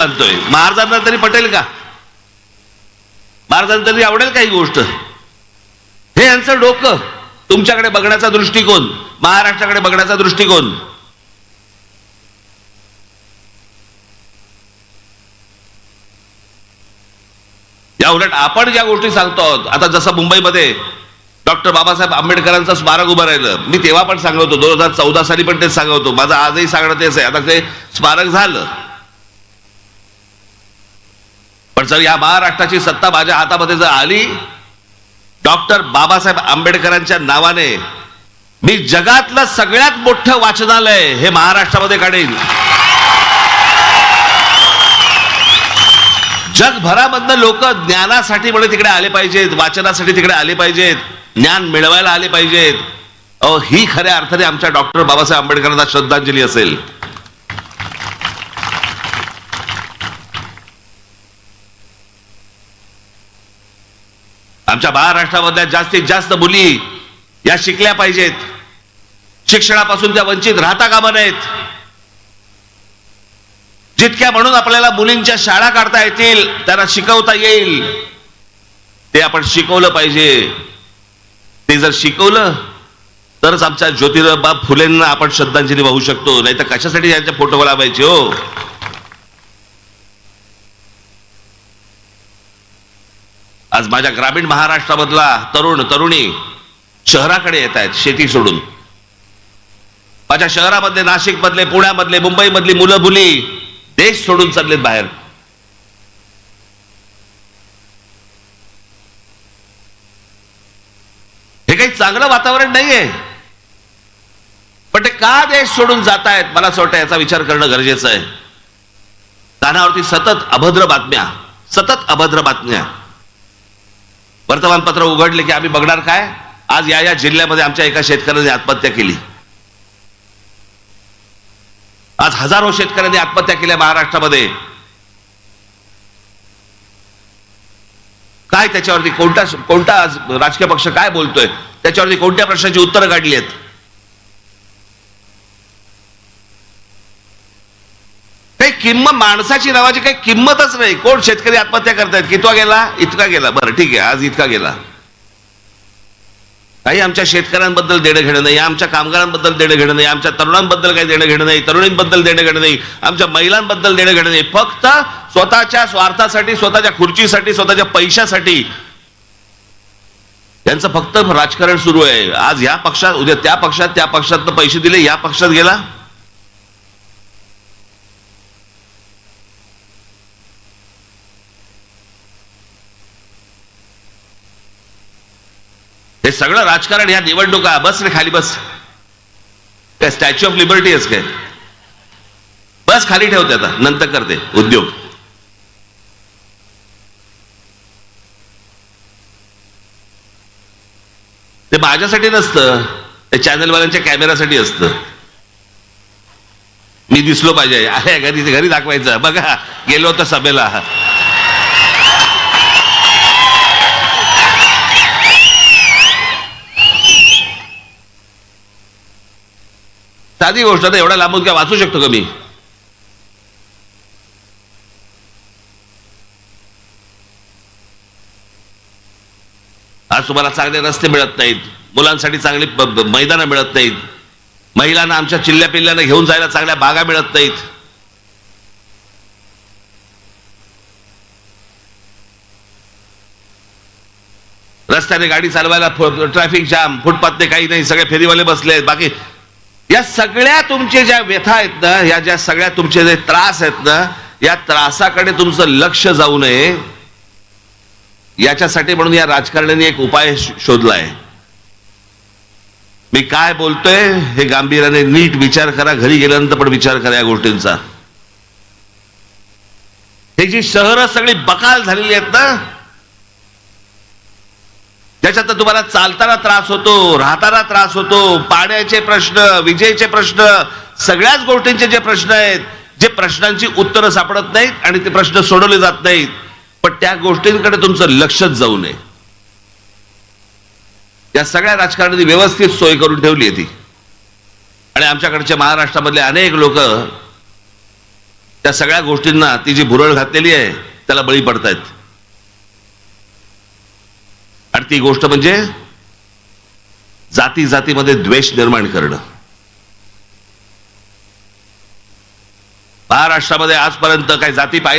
आणतोय. महाराजांना तरी पटेल का? महाराजांना तरी आवडेल काही गोष्ट? हे यांचं डोकं, तुमच्याकडे बघण्याचा दृष्टिकोन, महाराष्ट्राकडे बघण्याचा दृष्टिकोन. या उलट आपण ज्या गोष्टी सांगतो आहोत, आता जसं मुंबईमध्ये डॉक्टर बाबासाहेब आंबेडकरांचं स्मारक उभं राहिलं, मी तेव्हा पण सांगत होतो, 2014 साली पण तेच सांगत होतो, माझं आजही सांगणं तेच आहे. आता ते स्मारक झालं, पण जर या महाराष्ट्राची सत्ता माझ्या हातामध्ये जर आली, डॉक्टर बाबासाहेब आंबेडकरांच्या नावाने मी जगातलं सगळ्यात मोठं वाचनालय हे महाराष्ट्रामध्ये काढेन. जगभरामधनं लोक ज्ञानासाठी म्हणून तिकडे आले पाहिजेत, वाचनासाठी तिकडे आले पाहिजेत, ज्ञान मिळवायला आले पाहिजेत. ही खऱ्या अर्थाने आमच्या डॉक्टर बाबासाहेब आंबेडकरांना श्रद्धांजली असेल. आमच्या महाराष्ट्रामधल्या जास्तीत जास्त मुली या शिकल्या पाहिजेत. शिक्षणापासून त्या वंचित राहता कामा नयेत. जितक्या म्हणून आपल्याला मुलींच्या शाळा काढता येतील, त्यांना शिकवता येईल, ते आपण शिकवलं पाहिजे. ते जर शिकवलं तरच आमच्या ज्योतिबा फुलेंना आपण श्रद्धांजली वाहू शकतो. नाही तर कशासाठी यांचे फोटो लावायचे हो? आज माझ्या ग्रामीण महाराष्ट्रामधला तरुण तरुणी शहराकडे येत आहेत शेती सोडून. माझ्या शहरामधले, नाशिक मधले, पुण्यामधले, मुंबई मधली मुलं मुली देश सोडून चाललेत बाहेर. हे काही चांगलं वातावरण नाहीये, पण ते का देश सोडून जात आहेत, मला असं वाटतं याचा विचार करणं गरजेचं आहे. कानावरती सतत अभद्र बातम्या, सतत अभद्र बातम्या. वर्तमानपत्र उघडले की आम्ही बघणार काय, आज या जिल्ह्यामध्ये आमच्या एका शेतकऱ्याने आत्महत्या केली. आज हजारो शेतकऱ्यांनी आत्महत्या केल्या महाराष्ट्रामध्ये. काय त्याच्यावरती कोणता आज राजकीय पक्ष काय बोलतोय, त्याच्यावरती कोणत्या प्रश्नाची उत्तरं काढली आहेत? काही किंमत, माणसाची नावाची काही किंमतच नाही. कोण शेतकरी आत्महत्या करतायत, कितवा गेला, इतका गेला, बरं ठीक आहे आज इतका गेला. काही आमच्या शेतकऱ्यांबद्दल देणं घेणं नाही, आमच्या कामगारांबद्दल देणं घेणं नाही, आमच्या तरुणांबद्दल काही देणं घेणं नाही, तरुणींबद्दल देणं घेणं नाही, आमच्या महिलांबद्दल देणं घेणं नाही. फक्त स्वतःच्या स्वार्थासाठी, स्वतःच्या खुर्चीसाठी, स्वतःच्या पैशासाठी त्यांचं फक्त राजकारण सुरू आहे. आज या पक्षात, उद्या त्या पक्षात, त्या पक्षात पैसे दिले, या पक्षात गेला. हे सगळं राजकारण, ह्या निवडणुका, बस रे खाली बस. काय स्टॅच्यू ऑफ लिबर्टी आहेस काय? बस खाली ठेवते, आता नंतर करते उद्योग. ते माझ्यासाठी नसतं, ते चॅनलवाल्यांच्या कॅमेरासाठी असतं. मी दिसलो पाहिजे, आहे घरी दाखवायचं, बघा गेलो होतो सभेला. साधी गोष्ट, तर एवढा लांबून काय वाचू शकतो का मी? आज तुम्हाला चांगले रस्ते मिळत नाहीत, मुलांसाठी चांगली मैदानं मिळत नाहीत, महिलांना आमच्या चिल्ल्या पिल्ल्यांना घेऊन जायला चांगल्या बागा मिळत नाहीत. रस्त्याने गाडी चालवायला ट्रॅफिक जाम, फुटपाथने काही नाही, सगळे फेरीवाले बसले आहेत. बाकी या सगळ्या तुमचे ज्या व्यथा आहेत ना, या ज्या सगळ्या तुमचे जे त्रास आहेत ना, या त्रासाकडे तुमचं लक्ष जाऊ नये याच्यासाठी म्हणून या राजकारण्यांनी एक उपाय शोधलाय. मी काय बोलतोय हे गांभीर्याने नीट विचार करा, घरी गेल्यानंतर पण विचार करा या गोष्टींचा. हे जी शहरं सगळी बकाल झालेली आहेत ना, ज्याच्यात तुम्हाला चालताना त्रास होतो, राहताना त्रास होतो, पाण्याचे प्रश्न, विजेचे प्रश्न, सगळ्याच गोष्टींचे जे प्रश्न आहेत, जे प्रश्नांची उत्तरं सापडत नाहीत आणि ते प्रश्न सोडवले जात नाहीत, पण त्या गोष्टींकडे तुमचं लक्षच जाऊ नये. या सगळ्या राजकारणाने व्यवस्थित सोय करून ठेवली आहे ती. आणि आमच्याकडचे महाराष्ट्रामधले अनेक लोक त्या सगळ्या गोष्टींना ती जी भुरळ घातलेली आहे त्याला बळी पडतायत. आणि ती गोष्ट म्हणजे जाती जातीमध्ये द्वेष निर्माण करणं. महाराष्ट्रामध्ये आजपर्यंत काही जाती पाहिजे